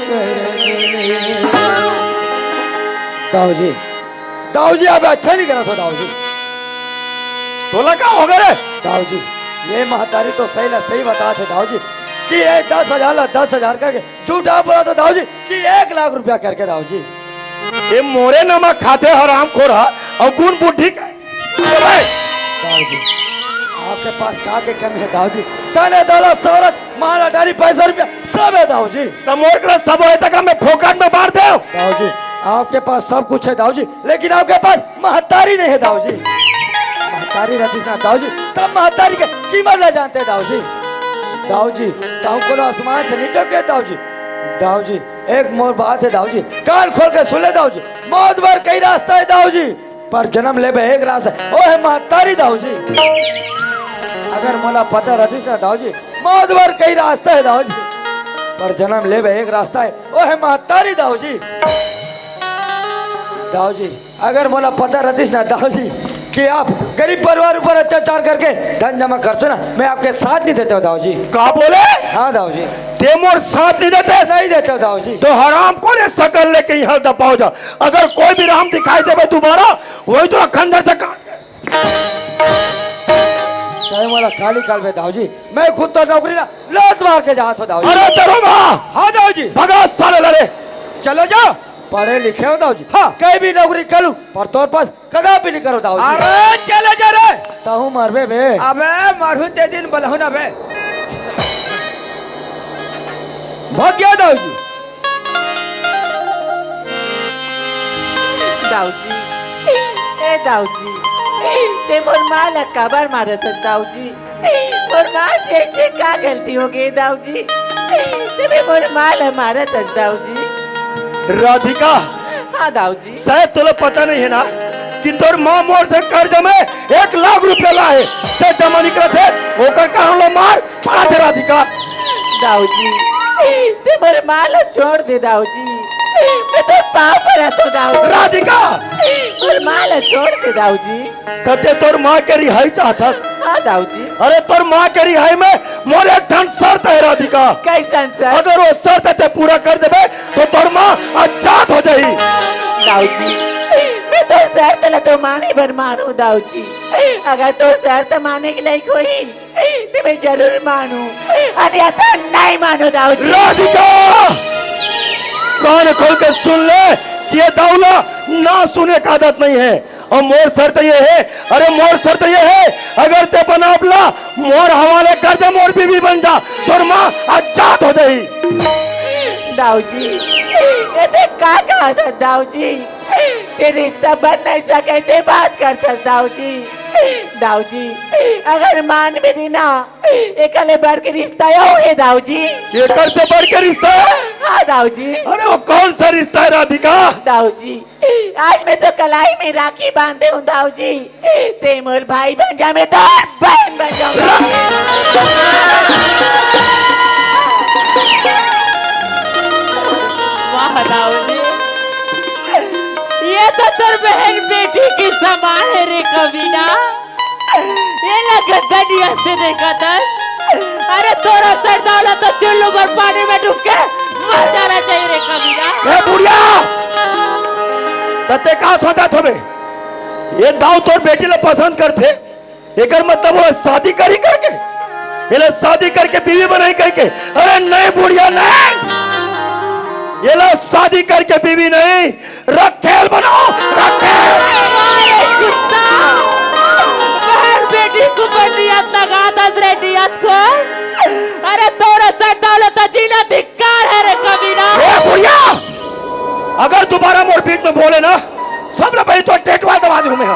S4: करम में।
S2: दाऊ जी, दाऊ जी अब अच्छा नहीं करा था दाऊ जी।
S6: तोला का हो गए रे?
S2: दाऊ जी, ये महतारी तो सही ना सही बता थे दाऊ जी। कि ये 10,000 ला 10,000 करके झूठा बोला तो दाऊ जी कि 1 लाख रुपया करके दाऊ जी।
S6: ये मोरे नमक खाते हराम खोरा और गुण बुद्धि का
S2: दाऊ जी आपके पास का के कमी है दाऊ जी? तने दौलत शौहरत माल अटारी पैसा रुपया सब है दाऊ जी।
S6: तो मोर के सब होए तक मैं फोकट में मार दे।
S2: दाऊ जी आपके पास सब कुछ है दाऊ जी, लेकिन आपके पास महतारी नहीं है दाऊ जी। महतारी रहती ना दाऊ जी तब महतारी के कीमत न जानते हैं दाऊ जी। दाऊ जी ताऊ को आसमान से नहीं डगे दाऊ जी। दाऊ जी एक मोर बात है दाऊ जी, कान खोल के सुन ले दाऊ जी। मौत भर कई रास्ता है दाऊ जी, पर जन्म ले एक रास्ता वो है महतारी दाऊ जी। अगर मोला पता रहती ना दाऊ जी मौत भर कई रास्ता है दाऊ जी, पर जन्म ले एक रास्ता है वो है महतारी दाऊ जी। दाऊ जी अगर मोला पता रहती ना दाऊ जी कि आप गरीब परिवार ऊपर अत्याचार करके धन जमा करते ना, मैं आपके साथ नहीं देता हूँ दाऊ जी।
S6: का बोले?
S2: हाँ दाऊ जी
S6: ते मोर साथ नहीं देते।
S2: नहीं देता हूँ दाऊ जी।
S6: तो हराम को ने सकल लेके यहाँ दबाओ जा। अगर कोई भी राम दिखाई देवे दोबारा वही तो खंडर से
S2: चाहे मोला खाली काल में दाऊ जी, मैं खुद तो नौकरी ना लात मार के जात हो दाऊ जी।
S6: अरे दरोगा
S2: हाँ दाऊ जी
S6: भगा साले लड़े
S2: चलो जाओ। पढ़े लिखे हो दाऊ जी? हाँ कहीं भी नौकरी करूँ पर तोर पास कदा भी नहीं करो दाऊ जी।
S8: अरे चले जा रे।
S2: ताहू मारबे बे।
S8: अबे मारू ते दिन बलहु ना बे।
S2: भाग गया दाऊ जी।
S5: दाऊजी ए दाऊजी ते मोर माँ ला काबर मारत है दाऊजी? मोर माँ से का गलती हो गई दाऊजी? ते मोर माँ ला मारत है दाऊजी।
S6: राधिका
S5: हाँ दाऊजी
S6: शायद तुम्हें पता नहीं है ना कि तोर माँ मोर से कर्ज में 1 लाख रुपया लाए से जमा निकला थे होकर का हम लोग मार पड़ा थे। राधिका
S5: दाऊजी ते मोर माँ ला छोड़ दे दाऊजी, मैं तो पाँव पर तो दाऊजी।
S6: राधिका
S5: मोर माँ ला छोड़ दे दाऊजी।
S6: कते तोर माँ के रिहाई चाहता?
S5: हाँ दाऊजी
S6: अरे तोर माँ के रिहाई में मोर एक ठन शर्त है राधिका।
S5: कैसन सर?
S6: अगर वो शर्त ते पूरा कर देबे तो तोर माँ आजाद हो जाही।
S5: दाऊजी मैं तो शर्त ला तो माने पर मानू दाऊजी। अगर तो शर्त माने के लायक होई तो मैं जरूर मानू, अन्यथा नहीं मानू दाऊजी।
S6: राधिका कान खोल के सुन ले कि ये दाऊला ना सुने का आदत नहीं है। और मोर शर्त ये है, अरे मोर शर्त ये है अगर ते बनावला मोर हवाले कर दे मोर बीवी बन जा तोर माँ आजाद हो जाही।
S5: दाऊजी ये ते का कहा था दाऊजी? ते रिश्ता बन नहीं सके ते बात करता दाऊजी। दाऊजी अगर मान में देना एकले बर के रिश्ता है दाऊजी।
S6: ये कर से बढ़ के रिश्ता है?
S5: हाँ दाऊजी।
S6: अरे वो कौन सा रिश्ता है राधिका?
S5: दाऊजी आज मैं तो कलाई में राखी बांधे हूँ दाऊजी, ते मोर भाई बन जा मैं तो बहन बन जाऊंगा।
S7: वाह दाऊजी ये तो तेरी बहन बेटी की समान है रे कबीना। ये लगा गडिया से देखा था। अरे तोरा सर दौलत तो चुल्लू पर पानी में डूब के मर जाना चाहिए रे कबीना।
S6: ए बुढ़िया तते का सोचा थोबे ये दाऊ तोर बेटी ले पसंद करते एकर मतलब वो शादी करी करके ये ले शादी करके बीवी बनाई करके। अरे नहीं बुढ़िया नहीं, ये लो शादी करके बीवी नहीं रखेल बनाओ रखेल।
S7: बहन बेटी को बंदियत लगा दस रे दियत को। अरे तोरा सर दौलत तो जीना धिक्कार है रे कबीना।
S6: ए बुढ़िया अगर दोबारा मोर बीच में बोले ना सब ने भाई तो टेटवा दबा दूं मैं।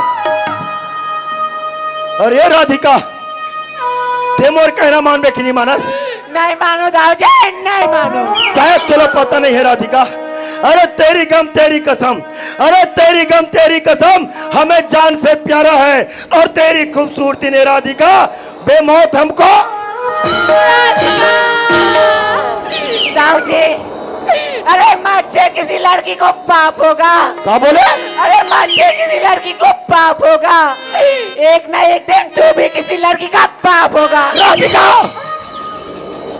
S6: अरे राधिका ते मोर कहना मान बे कि नहीं मानस?
S5: नहीं मानो दाऊजी नहीं मानो।
S6: शायद तुम्हें पता नहीं है राधिका। अरे तेरी गम तेरी कसम, अरे तेरी गम तेरी कसम हमें जान से प्यारा है और तेरी खूबसूरती ने राधिका बेमौत हमको।
S5: दाऊजी अरे माचे किसी लड़की को पाप होगा।
S6: क्या बोले?
S5: अरे माचे किसी लड़की को पाप होगा, एक ना एक दिन तू भी किसी लड़की का पाप होगा।
S6: राधिका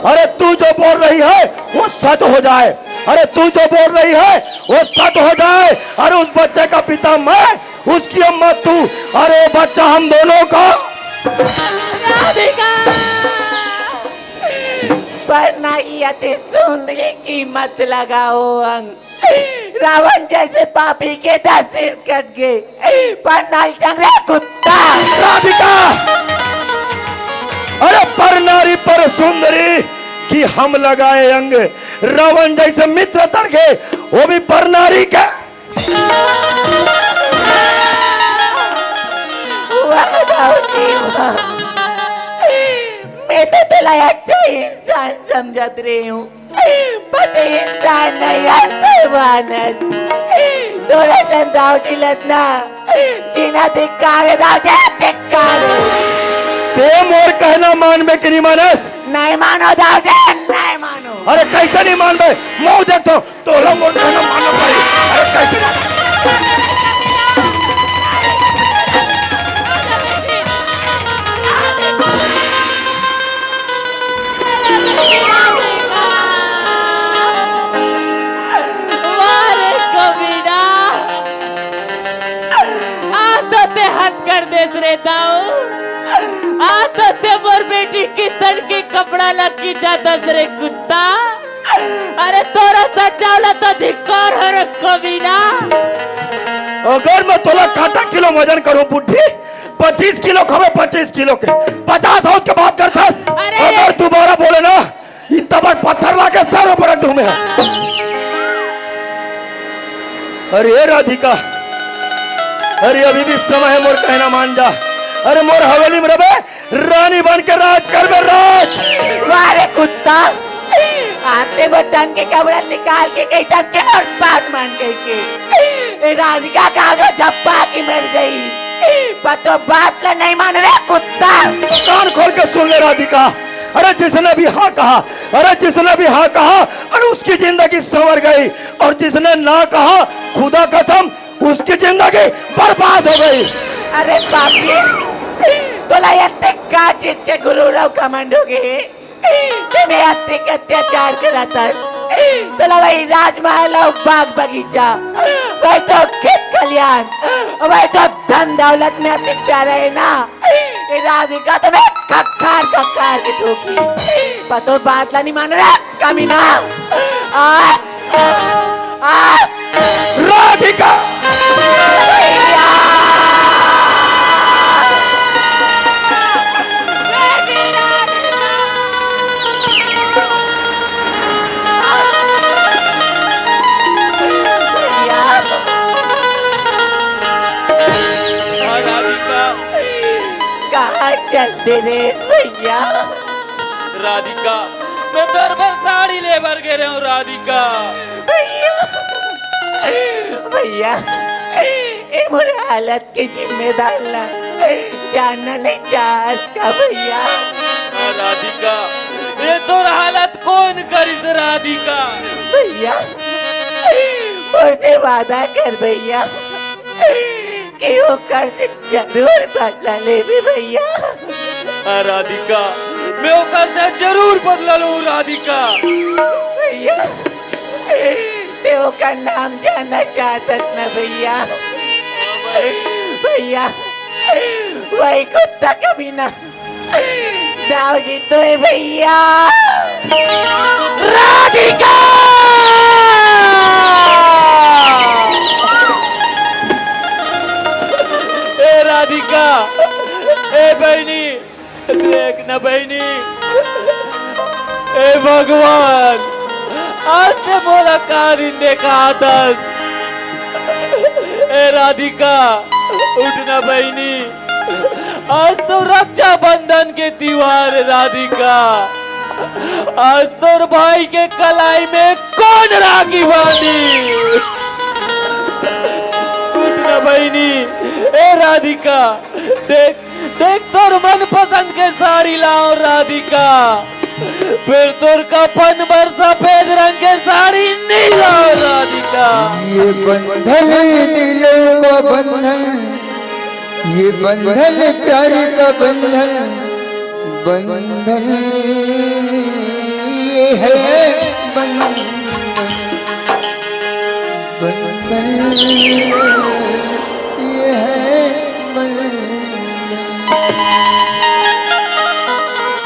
S6: अरे तू जो बोल रही है वो सच हो जाए। अरे तू जो बोल रही है वो सच हो जाए। अरे उस बच्चे का पिता मैं, उसकी अम्मा तू, अरे बच्चा हम दोनों का।
S7: राधिका
S5: पर नहीं अति सुंदरी की मत लगाओ अंग। रावण जैसे पापी के 10 सिर कट गए, पर नहीं चंगरे कुत्ता।
S6: राधिका, अरे पर नारी पर सुंदरी कि हम लगाए अंग, रावण जैसे मित्र तर गए, वो भी पर नारी के।
S5: वाह दाऊजी वाह, मैं तो तुला अच्छा इंसान समझत रही हूँ, पर इंसान नहीं मानस। थोड़ा सा दाऊजी लतना जीना धिक्कार दाऊजी धिक्कार।
S6: ते मोर कहना मान में कि नहीं मानस?
S5: नहीं मानो दाऊजी, नहीं मानो।
S6: अरे कैसे नहीं मान बे? मुंह देखो तो मोर कहना मानो भाई। अरे कैसे
S7: मोर बेटी की तन की कपड़ा लग की जाता रे कुत्ता। अरे तोरा सचावला तो धिक्कार है रे कमीना।
S6: अगर मैं तोला काटा किलो वजन करूं बुढ़ी, 25 किलो खबे 25 किलो के 50 हाउस के बात करतास। अगर दोबारा बोले ना इतना बड़ पत्थर लाके सर पर रख दूं मैं। अरे राधिका, अरे अभी भी समय है, मोर कहना मान जा। अरे मोर हवेली में रहे रानी बन के राज कर बे राज।
S5: वारे कुत्ता, आते बटन के कपड़ा निकाल के कहीं तक के और बात मान गई के राधिका का झप्पा की मर गई, पर तो बात ला नहीं मान रहे कुत्ता।
S6: कान खोल के सुन ले राधिका, अरे जिसने भी हाँ कहा, अरे जिसने भी हाँ कहा, अरे उसकी जिंदगी संवर गई, और जिसने ना कहा खुदा कसम उसकी जिंदगी बर्बाद हो गई।
S5: अरे पापी, तोला यत्ते का चीज के गुरु राव कमांड हो गए, मैं यत्ते के अत्याचार कराता, तोला वही राजमहल और बाग बगीचा, वही तो खेत खलियान, वही तो धन दौलत में अति प्यारा है ना। ये राधिका तो मैं कक्कार कक्कार के ठोकी, पर तो बात ला नहीं मान रहा कमीना।
S6: राधिका
S5: कहाँ चलते रे भैया?
S7: राधिका, मैं दरबार साड़ी ले भर के रहा हूँ राधिका।
S5: भैया, ये मेरे हालत की जिम्मेदार ला जानना नहीं चाहता भैया।
S7: राधिका, ये तो हालत कौन करी राधिका?
S5: भैया, मुझे वादा कर भैया कि वो कर से जरूर बदला ले भी भैया।
S7: राधिका, मैं वो कर से जरूर बदला लूं राधिका।
S5: भैया, देव का नाम जानना चाहता ना भैया? भैया, वही कुत्ता कभी ना दाव जी तो है भैया।
S6: राधिका
S7: ए राधिका, ए बहनी देख ना बहनी, ए भगवान आज से मुलाकात इन देखा आदत। ए राधिका उठना बहनी, आज तो रक्षा बंधन के त्योहार है राधिका। आज तो भाई के कलाई में कौन राखी बांधी? उठना बहनी, ए राधिका देख देख तोर मन पसंद के साड़ी लाओ राधिका, फिर तोर कफन पर सफेद रंग के साड़ी नहीं लाओ राधिका।
S4: ये बंधन दिलों का बंधन, ये बंधन प्यार का बंधन, बंधन ये है बंधन।